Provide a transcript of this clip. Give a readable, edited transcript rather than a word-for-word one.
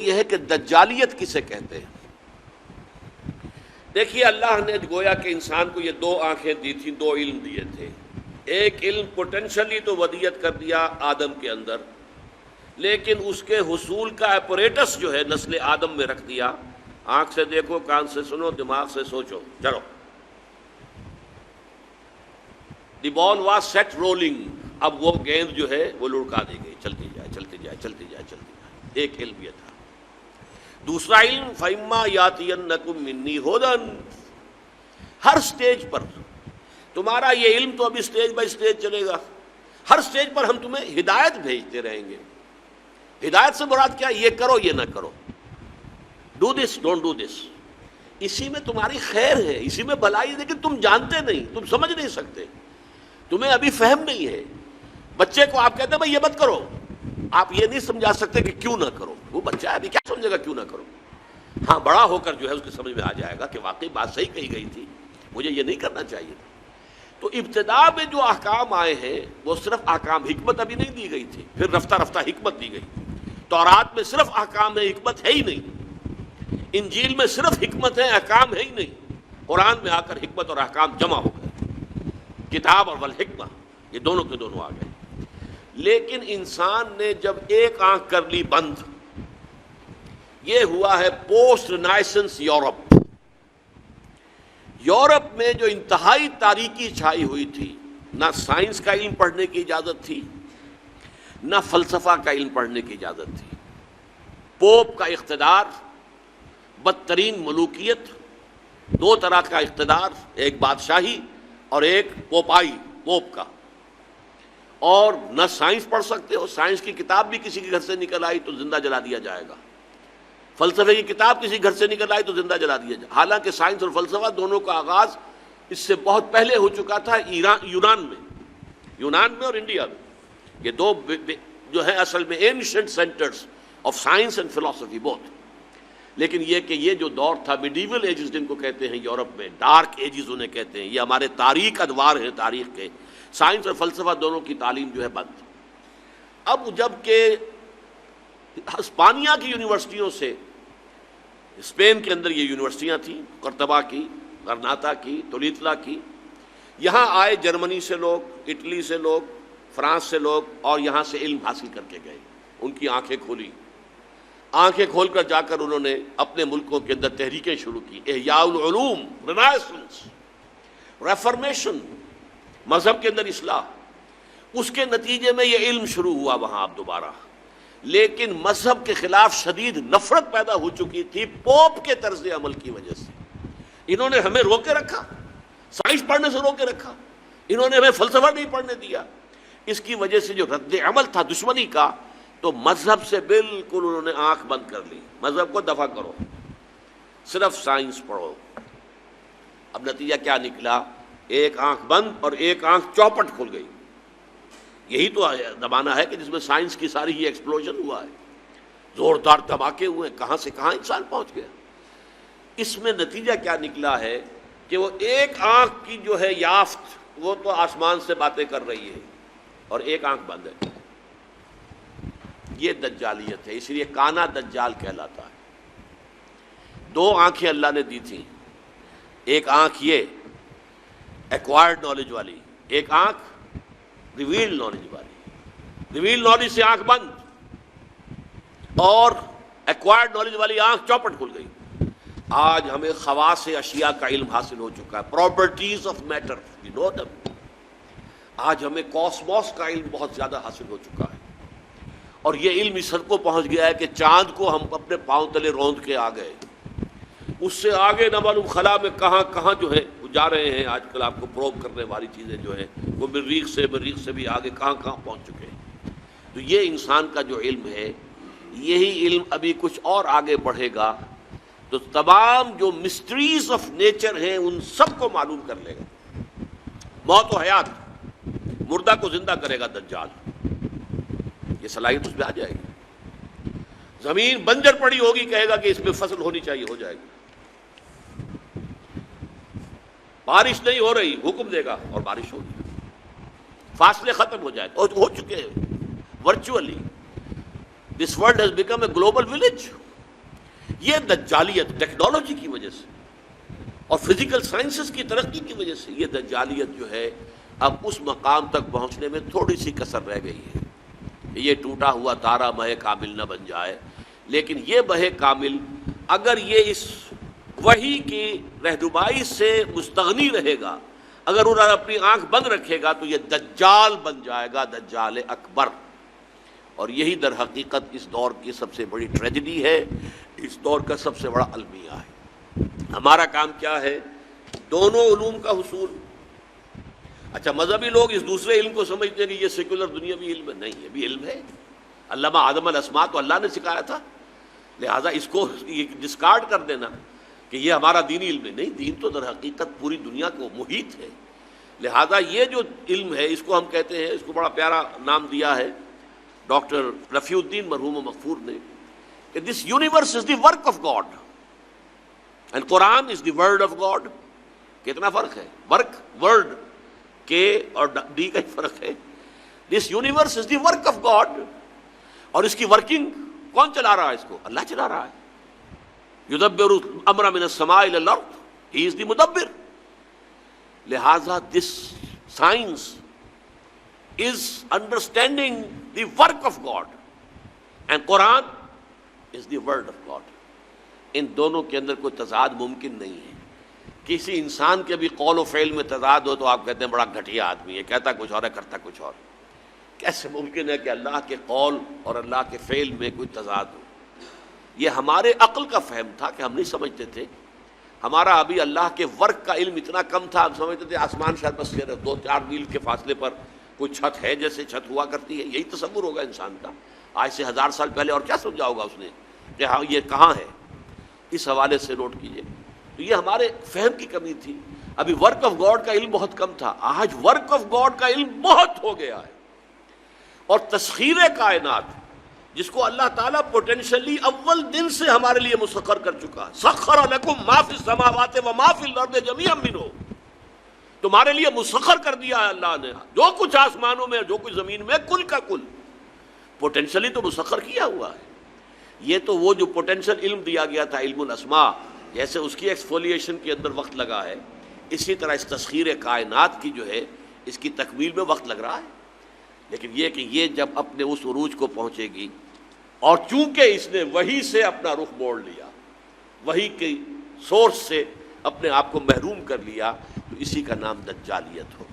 یہ ہے کہ دجالیت کسے کہتے ہیں؟ دیکھیے، اللہ نے گویا کہ انسان کو یہ دو آنکھیں دی تھیں، دو علم دیے تھے۔ ایک علم پوٹینشلی تو ودیت کر دیا آدم کے اندر، لیکن اس کے حصول کا اپریٹس جو ہے نسل آدم میں رکھ دیا۔ آنکھ سے دیکھو، کان سے سنو، دماغ سے سوچو، چلو۔ دی بال واز سیٹ رولنگ، اب وہ گیند جو ہے وہ لڑکا دی گئی، چلتی جائے چلتی جائے چلتی جائے چلتی جائے۔ ایک علم یہ تھا۔ دوسرا علم فَإِمَّا يَأْتِيَنَّكُم مِّنِّي هُدًى، ہر سٹیج پر تمہارا یہ علم تو ابھی سٹیج بائی سٹیج چلے گا، ہر سٹیج پر ہم تمہیں ہدایت بھیجتے رہیں گے۔ ہدایت سے مراد کیا؟ یہ کرو، یہ نہ کرو، do this, don't do this. اسی میں تمہاری خیر ہے، اسی میں بھلائی ہے، لیکن تم جانتے نہیں، تم سمجھ نہیں سکتے، تمہیں ابھی فہم نہیں ہے۔ بچے کو آپ کہتے ہیں بھائی یہ مت کرو، آپ یہ نہیں سمجھا سکتے کہ کیوں نہ کرو۔ وہ بچہ ابھی کیا سمجھے گا کیوں نہ کرو؟ ہاں، بڑا ہو کر جو ہے اس کے سمجھ میں آ جائے گا کہ واقعی بات صحیح کہی گئی تھی، مجھے یہ نہیں کرنا چاہیے تھا۔ تو ابتدا میں جو احکام آئے ہیں وہ صرف احکام، حکمت ابھی نہیں دی گئی تھی، پھر رفتہ رفتہ حکمت دی گئی۔ تورات میں صرف احکام ہے، حکمت ہے ہی نہیں۔ انجیل میں صرف حکمت ہے، احکام ہے ہی نہیں۔ قرآن میں آ کر حکمت اور احکام جمع ہو گئے، کتاب اور والحکمہ، یہ دونوں کے دونوں آ گئے۔ لیکن انسان نے جب ایک آنکھ کر لی بند، یہ ہوا ہے پوسٹ رینائسنس یورپ۔ یورپ میں جو انتہائی تاریکی چھائی ہوئی تھی، نہ سائنس کا علم پڑھنے کی اجازت تھی، نہ فلسفہ کا علم پڑھنے کی اجازت تھی۔ پوپ کا اقتدار، بدترین ملوکیت، دو طرح کا اقتدار، ایک بادشاہی اور ایک پوپائی، پوپ کا۔ اور نہ سائنس پڑھ سکتے ہو، سائنس کی کتاب بھی کسی کے گھر سے نکل آئی تو زندہ جلا دیا جائے گا، فلسفے کی کتاب کسی گھر سے نکل آئی تو زندہ جلا دیا جائے۔ حالانکہ سائنس اور فلسفہ دونوں کا آغاز اس سے بہت پہلے ہو چکا تھا، یونان میں اور انڈیا میں۔ یہ دو جو ہیں اصل میں ancient centres of science and فلسفی بوتھ۔ لیکن یہ کہ یہ جو دور تھا میڈیول ایجز جن کو کہتے ہیں یورپ میں، ڈارک ایجز انہیں کہتے ہیں، یہ ہمارے تاریخ ادوار ہیں تاریخ کے، سائنس اور فلسفہ دونوں کی تعلیم جو ہے بند۔ اب جب کہ ہسپانیہ کی یونیورسٹیوں سے، اسپین کے اندر یہ یونیورسٹیاں تھیں، قرطبہ کی، غرناطہ کی، تولیتلا کی، یہاں آئے جرمنی سے لوگ، اٹلی سے لوگ، فرانس سے لوگ، اور یہاں سے علم حاصل کر کے گئے۔ ان کی آنکھیں کھولی، آنکھیں کھول کر جا کر انہوں نے اپنے ملکوں کے اندر تحریکیں شروع کی، احیاء العلوم، رینائسنس، ریفارمیشن، مذہب کے اندر اصلاح۔ اس کے نتیجے میں یہ علم شروع ہوا وہاں اب دوبارہ، لیکن مذہب کے خلاف شدید نفرت پیدا ہو چکی تھی پوپ کے طرز عمل کی وجہ سے۔ انہوں نے ہمیں روکے رکھا، سائنس پڑھنے سے روکے رکھا، انہوں نے ہمیں فلسفہ نہیں پڑھنے دیا۔ اس کی وجہ سے جو رد عمل تھا دشمنی کا، تو مذہب سے بالکل انہوں نے آنکھ بند کر لی، مذہب کو دفع کرو، صرف سائنس پڑھو۔ اب نتیجہ کیا نکلا؟ ایک آنکھ بند اور ایک آنکھ چوپٹ کھل گئی۔ یہی تو زمانہ ہے کہ جس میں سائنس کی ساری ہی ایکسپلوژن ہوا ہے، زوردار دھماکے ہوئے، کہاں سے کہاں انسان پہنچ گیا۔ اس میں نتیجہ کیا نکلا ہے کہ وہ ایک آنکھ کی جو ہے یافت، وہ تو آسمان سے باتیں کر رہی ہے اور ایک آنکھ بند ہے۔ یہ دجالیت ہے، اس لیے کانا دجال کہلاتا ہے۔ دو آنکھیں اللہ نے دی تھیں، ایک آنکھ یہ ایکوائرڈ نالج والی، ایک آنکھ ریویلڈ نالج والی۔ ریویلڈ نالج سے آنکھ بند اور ایکوائرڈ نالج والی آنکھ چوپٹ کھل گئی۔ آج ہمیں خواص اشیاء کا علم حاصل ہو چکا ہے، پراپرٹیز آف میٹر، وی نو دم۔ آج ہمیں کاسموس کا علم بہت زیادہ حاصل ہو چکا ہے، اور یہ علم اس حد کو پہنچ گیا ہے کہ چاند کو ہم اپنے پاؤں تلے روند کے آ گئے۔ اس سے آگے نہ معلوم خلا میں کہاں کہاں جو ہے جا رہے ہیں۔ آج کل آپ کو پروب کرنے والی چیزیں جو ہیں وہ مریخ سے بھی آگے کہاں کہاں پہنچ چکے ہیں۔ تو یہ انسان کا جو علم ہے، یہی علم ابھی کچھ اور آگے بڑھے گا تو تمام جو مسٹریز آف نیچر ہیں ان سب کو معلوم کر لے گا۔ موت و حیات، مردہ کو زندہ کرے گا دجال، یہ صلاحیت اس پہ آ جائے گی۔ زمین بنجر پڑی ہوگی، کہے گا کہ اس میں فصل ہونی چاہیے، ہو جائے گی۔ بارش نہیں ہو رہی، حکم دے گا اور بارش ہوگی۔ فاصلے ختم ہو جائے اور ہو چکے ہیں virtually. This world has become a global village. یہ دجالیت ٹیکنالوجی کی وجہ سے اور فزیکل سائنسز کی ترقی کی وجہ سے یہ دجالیت جو ہے اب اس مقام تک پہنچنے میں تھوڑی سی کسر رہ گئی ہے. یہ ٹوٹا ہوا تارا مہ کامل نہ بن جائے، لیکن یہ مہ کامل اگر یہ اس وحی کی رہنمائی سے مستغنی رہے گا، اگر انہوں نے اپنی آنکھ بند رکھے گا تو یہ دجال بن جائے گا، دجال اکبر. اور یہی در حقیقت اس دور کی سب سے بڑی ٹریجڈی ہے، اس دور کا سب سے بڑا المیہ ہے. ہمارا کام کیا ہے؟ دونوں علوم کا حصول. اچھا، مذہبی لوگ اس دوسرے علم کو سمجھتے ہیں کہ یہ سیکولر دنیاوی علم ہے. نہیں، یہ بھی علم ہے. علامہ آدم الاسماء تو اللہ نے سکھایا تھا، لہٰذا اس کو ڈسکارڈ کر دینا کہ یہ ہمارا دینی علم ہے، نہیں، دین تو در حقیقت پوری دنیا کو محیط ہے. لہٰذا یہ جو علم ہے اس کو ہم کہتے ہیں، اس کو بڑا پیارا نام دیا ہے ڈاکٹر رفیع الدین مرحوم و مغفور نے کہ this universe is the work of God and Quran is the word of God. کتنا فرق ہے؟ ورک، ورڈ کے اور ڈی کا ہی فرق ہے. This universe is the work of God, اور اس کی ورکنگ کون چلا رہا ہے؟ اس کو اللہ چلا رہا ہے. یدبر الامر من السماء الى الارض، ہی از دی مدبر. لہذا this science is understanding the work of God and Quran is the word of God. ان دونوں کے اندر کوئی تضاد ممکن نہیں ہے. کسی انسان کے بھی قول و فعل میں تضاد ہو تو آپ کہتے ہیں بڑا گھٹیا آدمی ہے، کہتا کچھ اور ہے کرتا کچھ اور. کیسے ممکن ہے کہ اللہ کے قول اور اللہ کے فعل میں کوئی تضاد ہو؟ یہ ہمارے عقل کا فہم تھا کہ ہم نہیں سمجھتے تھے. ہمارا ابھی اللہ کے ورک کا علم اتنا کم تھا، ہم سمجھتے تھے آسمان شاید بس 2-4 میل کے فاصلے پر کوئی چھت ہے، جیسے چھت ہوا کرتی ہے. یہی تصور ہوگا انسان کا. آج سے 1000 سال پہلے اور کیا سمجھا ہوگا اس نے کہ ہاں یہ کہاں ہے؟ اس حوالے سے نوٹ کیجئے. تو یہ ہمارے فہم کی کمی تھی. ابھی ورک آف گاڈ کا علم بہت کم تھا، آج ورک آف گاڈ کا علم بہت ہو گیا ہے. اور تسخیر کائنات جس کو اللہ تعالیٰ پوٹینشلی اول دن سے ہمارے لیے مسخر کر چکا. سخر لکم ما فی السماوات و ما فی الارض جمیعا منہ، تمہارے لیے مسخر کر دیا ہے اللہ نے جو کچھ آسمانوں میں جو کچھ زمین میں، کل کا کل پوٹینشلی تو مسخر کیا ہوا ہے. یہ تو وہ جو پوٹینشل علم دیا گیا تھا، علم الاسماء، جیسے اس کی ایکسفولیشن کے اندر وقت لگا ہے، اسی طرح اس تسخیر کائنات کی جو ہے اس کی تکمیل میں وقت لگ رہا ہے. لیکن یہ کہ یہ جب اپنے اس عروج کو پہنچے گی، اور چونکہ اس نے وحی سے اپنا رخ موڑ لیا، وحی کے سورس سے اپنے آپ کو محروم کر لیا، تو اسی کا نام دجالیت ہو.